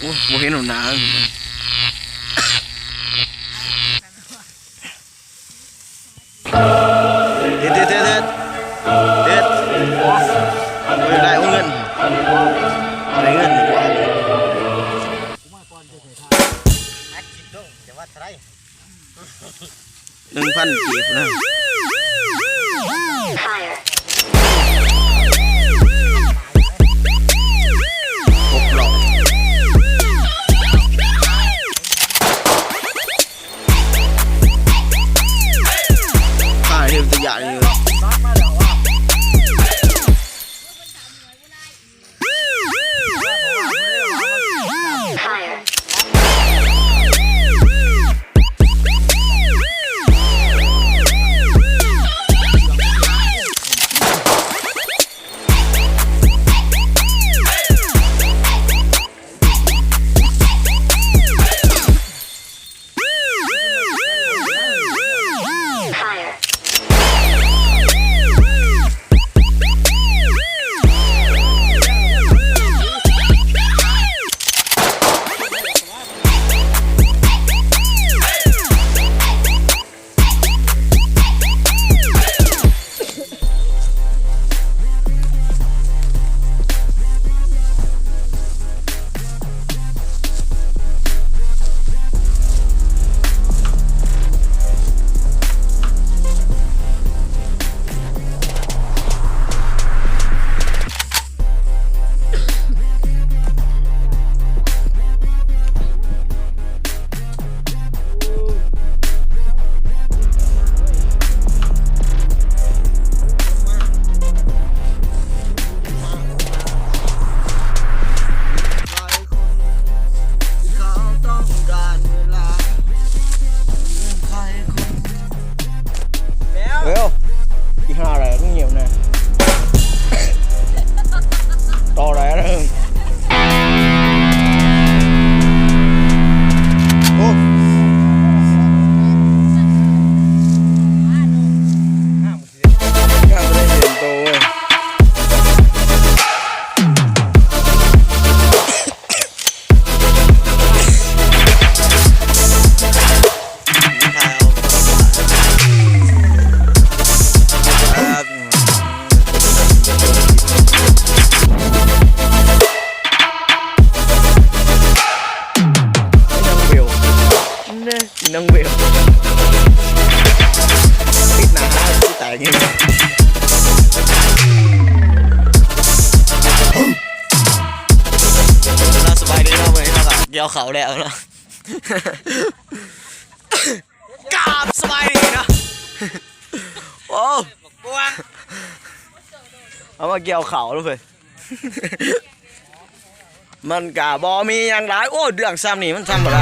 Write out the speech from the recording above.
โอ้โหเห็นหนูนาเด็ดได้เงินได้เงิน1,000 กีบนะอย่าเลยอีห่าอะไรต้องเหี่ยวนะต่ออะไรนะโอ้ข้ามไปได้เห็นโตเว้ยน้องเบลปิดหนาที่ตายอย่างนี้เราสบายดีเราเลยเราเกี่ยวเขาแล้วเนาะกราบสบายดีนะโอ้เอามาเกี่ยวเขาแล้วเพื่อนมันกะบอมีอย่างไรโอ้เดือดซ้ำนี่มันทำอะไร